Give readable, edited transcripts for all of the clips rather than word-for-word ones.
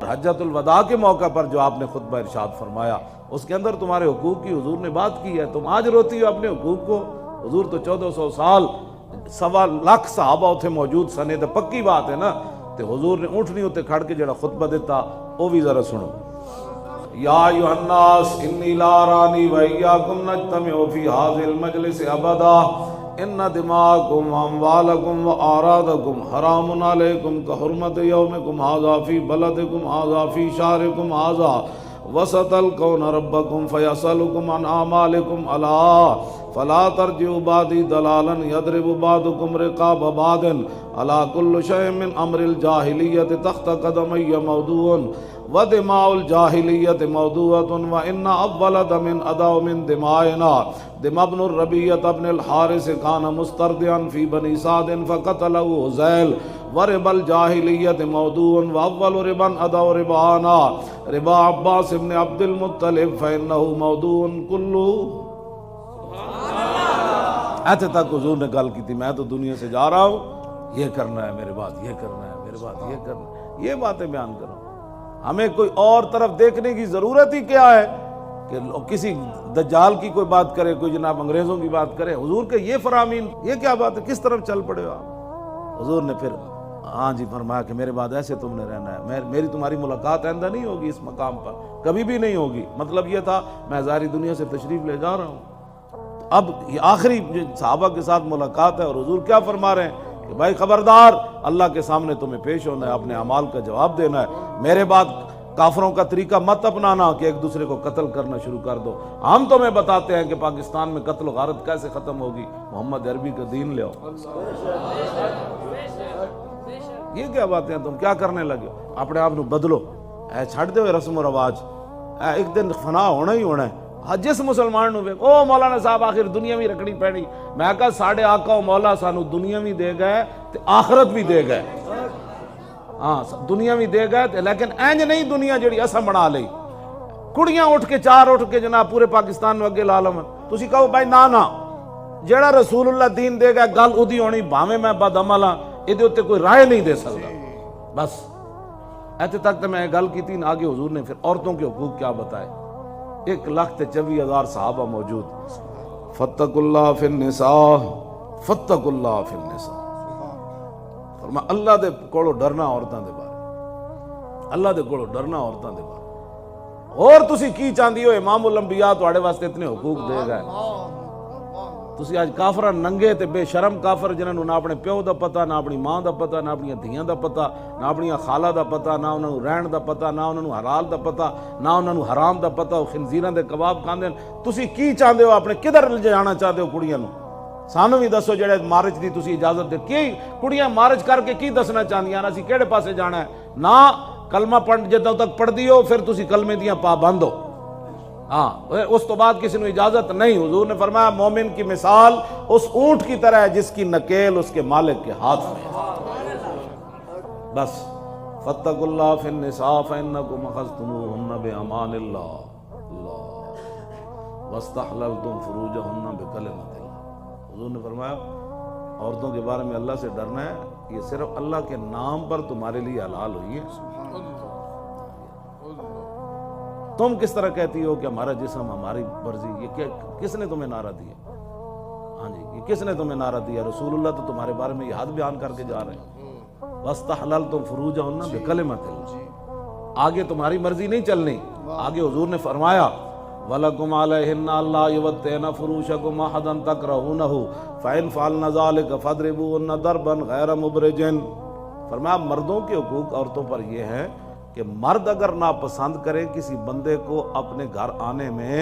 حجۃ الوداع کے موقع پر جو آپ نے خطبہ ارشاد فرمایا اس کے اندر تمہارے حقوق کی حضور نے بات کی ہے، تم آج روتی ہو اپنے حقوق کو؟ حضور تو 1400 سال 1.25 لاکھ صحابہ اتنے موجود سنے، تو پکی بات ہے نا، تو حضور نے اونٹنی اتنے کھڑ کے جڑا خطبہ دیتا وہ بھی ذرا سنو۔ یا ایھا الناس انی لا ارانی و ایاکم نجتمع فی ھذا المجلس ابدا ان دماءکم و اموالکم و اعراضکم حرام علیکم کحرمت یومکم ھذا فی بلدکم ھذا فی شہرکم ھذا وستلقون ربکم فیسألکم عن اعمالکم الا فلا ترجعوا بعدی ضلالا یضرب بعضکم رقاب بعض الا کل شیء من امر الجاہلیۃ تحت قدمی موضوع ودماء الجاہلیۃ موضوعۃ وان اول دم ادا من دمائنا دم ابن الربیعۃ ابن الحارث کان مسترضعا فی بنی سعد فقتلہ ذیل وربا الجاہلیۃ موضوع واول ربا ادا ربانا ربا عباس ابن عبد المطلب فانہ موضوع کلہ۔ ایسے تک حضور نے گل کی تھی، میں تو دنیا سے جا رہا ہوں، یہ کرنا ہے میرے بعد، یہ کرنا ہے میرے بعد، یہ کرنا ہے، یہ باتیں بیان کروں۔ ہمیں کوئی اور طرف دیکھنے کی ضرورت ہی کیا ہے کہ کسی دجال کی کوئی بات کرے، کوئی جناب انگریزوں کی بات کرے؟ حضور کے یہ فرامین، یہ کیا بات ہے؟ کس طرف چل پڑے ہو آپ؟ حضور نے پھر ہاں جی فرمایا کہ میرے بعد ایسے تم نے رہنا ہے، میری تمہاری ملاقات آئندہ نہیں ہوگی اس مقام پر، کبھی بھی نہیں ہوگی۔ مطلب یہ تھا میں ظاہری دنیا سے تشریف لے جا رہا ہوں، اب یہ آخری صحابہ کے ساتھ ملاقات ہے، اور حضور کیا فرما رہے ہیں کہ بھائی خبردار، اللہ کے سامنے تمہیں پیش ہونا ہے، اپنے اعمال کا جواب دینا ہے، میرے بعد کافروں کا طریقہ مت اپنانا کہ ایک دوسرے کو قتل کرنا شروع کر دو۔ ہم تمہیں بتاتے ہیں کہ پاکستان میں قتل و غارت کیسے ختم ہوگی، محمد عربی کا دین لے آؤ۔ یہ کیا باتیں ہیں، تم کیا کرنے لگے ہو؟ اپنے آپ کو بدلو، چھڑ دو رسم و رواج، ایک دن فنا ہونا ہی ہونا ہے۔ جس مسلمان نو او مولانا صاحب آخر دنیا بھی رکھنی پیڑی، میں کہا ساڑھے آقا و مولا سانو دنیا بھی دے گئے تے آخرت بھی دے گئے، ہاں دنیا بھی دے گئے، لیکن اینج نہیں دنیا جڑی اسا بنا لئی، کڑیاں اٹھ کے چار اٹھ کے جناب پورے پاکستان میں اگے لالم، تسی کہو بھائی نا جڑا رسول اللہ دین دے گا گل ادھی ہونی، بھاویں میں بد عمل ہاں، ادھے اوتے کوئی رائے نہیں دے سکتا۔ بس ایتھے تک تو میں گل کی تھی، آگے حضور نے پھر عورتوں کے حقوق کیا بتائے۔ 1,24,000 صحابہ موجود، فتقوا اللہ فی النساء، فتقوا اللہ فی النساء، فرمایا اللہ دے کولو ڈرنا عورتاں دے بارے، اللہ دے کولو ڈرنا عورتاں دے بارے۔ اور تسی کی چاہندی ہو امام الانبیاء تواڈے واسطے اتنے حقوق دے گئے، تسی آج کافر ننگے تے بے شرم کافر جنہاں نو نہ اپنے پیو دا پتہ، نہ اپنی ماں دا پتہ، نہ اپنی دھیاں دا پتہ، نہ اپنی خالہ دا پتہ، نہ انہاں نو رہن دا پتہ، نہ انہاں نو حلال دا پتہ، نہ انہاں نو حرام دا پتہ، خنزیراں دے کباب کھاندے، تسی کی چاہندے ہو؟ اپنے کدھر لے جانا چاہتے ہو کڑیاں نو؟ سانو بھی دسو جڑے مارچ دی تسی اجازت دے، کی کڑیاں مارچ کر کے کی دسنا چاہندیاں اسی کیڑے پاسے جانا ہے؟ نہ کلمہ پڑھ جدوں تک پڑھدی ہو پھر تسی کلمے دیاں پابند ہو، ہاں اس تو بعد کسی نے اجازت نہیں۔ حضور نے فرمایا مومن کی مثال اس اونٹ کی طرح ہے جس کی نکیل اس کے مالک کے ہاتھ میں ہے۔ بس فاتقوا اللہ فی النساء فانکم اخذتموہن بامان اللہ واستحللتم فروجہن بکلمۃ اللہ۔ حضور نے فرمایا عورتوں کے بارے میں اللہ سے ڈرنا ہے، یہ صرف اللہ کے نام پر تمہارے لیے حلال ہوئی ہے۔ تم کس طرح کہتی ہو کہ ہمارا جسم ہماری مرضی، یہ کس نے تمہیں نعرہ دیا؟ ہاں جی یہ کس نے تمہیں نعرہ دیا؟ رسول اللہ تو تمہارے بارے میں یہ حد بیان کر کے جا رہے ہیں، واستحللتم فروجہن بکلمۃ اللہ، آگے تمہاری مرضی نہیں چلنی۔ آگے حضور نے فرمایا وَلَكُمْ عَلَيْهِنَّ اللَّا يُوَطِّئْنَ فُرُوشَكُمْ أَحَدًا تَكْرَهُونَهُ فَإِنْ فَعَلْنَ ذَلِكَ فَاضْرِبُوهُنَّ ضَرْبًا غَيْرَ مُبْرِجٍ۔ فرمایا مردوں کے حقوق عورتوں پر یہ ہے کہ مرد اگر ناپسند کرے کسی بندے کو اپنے گھر آنے میں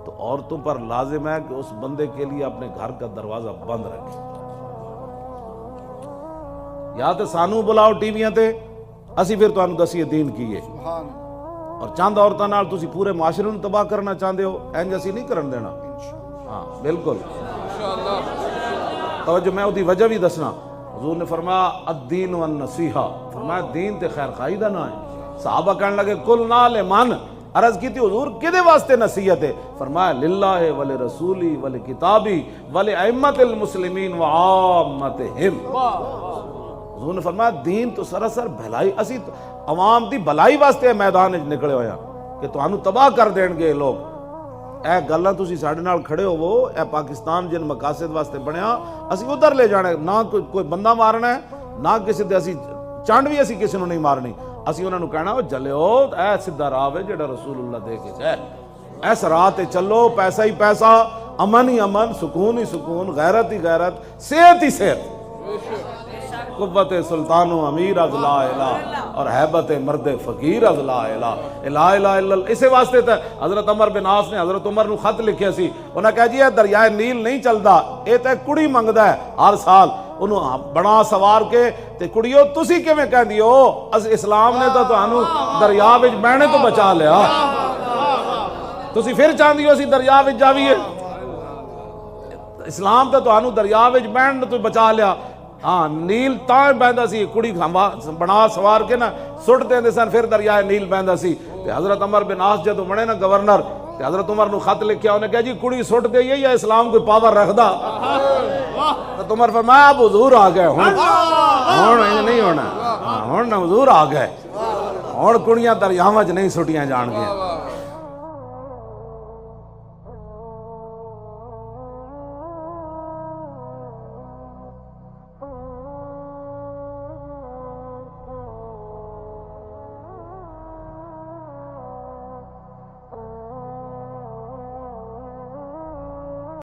تو عورتوں پر لازم ہے کہ اس بندے کے لیے اپنے گھر کا دروازہ بند رکھے۔ یا تو سانو بلاؤ ٹی ویاں تے اسی پھر تانوں دسیے دین کیے، اور چاند عورتاں نال تسی پورے معاشرے نوں تباہ کرنا چاہتے ہو، اینج اسی نہیں کرن دینا۔ ہاں بالکل توجہ، میں اودی وجہ بھی دسنا۔ حضور نے فرمایا الدین والنصیحہ، فرمایا دین تے خیر خواہی دا نام ہے۔ صحابہ کہنے لگے قلنا لمن، عرض کی تھی حضور کدے واسطے نصیحت ہے؟ فرمایا للہ ولرسولی ولکتابی ولائمۃ المسلمین وعامتہم۔ حضور نے فرمایا دین تو سراسر بھلائی، اسی عوام دی بھلائی واسطے میدان وچ نکلے ہوئے ہیں کہ تانوں تباہ کر دین گے لوگ. اے گلاں تسی ساڈے نال کھڑے ہوو. اے پاکستان جن مقاصد واسطے بنیا اسی ادھر لے جانا ہے. نہ کوئی بندہ مارنا ہے, نہ کسی دے اسی چانڈ بھی اسی کسی نوں نہیں مارنی. اسی انہاں نوں کہنا جلیو اے سیدھا راہ ہے جڑا رسول اللہ دے کے جائے, ایس راہ تے چلو. پیسہ ہی پیسہ, امن ہی امن, سکون ہی سکون, غیرت ہی غیرت, صحت ہی صحت. قوت سلطان و امیر از لا الہ اور ہیبت مرد فقیر از لا الہ. لا الہ الا اللہ. اسی واسطے تے حضرت عمر بن عاص نے حضرت عمر نو خط لکھیا سی. انہاں کہا جی اے دریائے نیل نہیں چلدا, اے تے کڑی منگدا ہے ہر سال. انہوں بنا سوار کے تے کڑیو تسی کیویں کہندی ہو, اسلام نے تو تانوں دریا وچ بہنے تو بچا لیا, تسی پھر چاہندی ہو اسی دریا وچ جاویے. اسلام تے تانوں دریا وچ بہن تو بچا لیا. ہاں نیل تاں بہندا سی, کڑی بنا سوار کے نا سٹ دیندے سن, پھر دریائے نیل بہندا سی. تے حضرت عمر بن عاص جدوں بنے نا گورنر, تے حضرت عمر نو خط لکھیا. انہیں کہا جی کڑی سٹ گئی ہے یا اسلام کوئی پاور رکھدا؟ تو عمر فرمایا اب حضور آ گئے, ہن نہیں ہونا, ہن حضور آ گئے, ہن کڑیاں دریاواں وچ نہیں سٹیاں جان گیاں.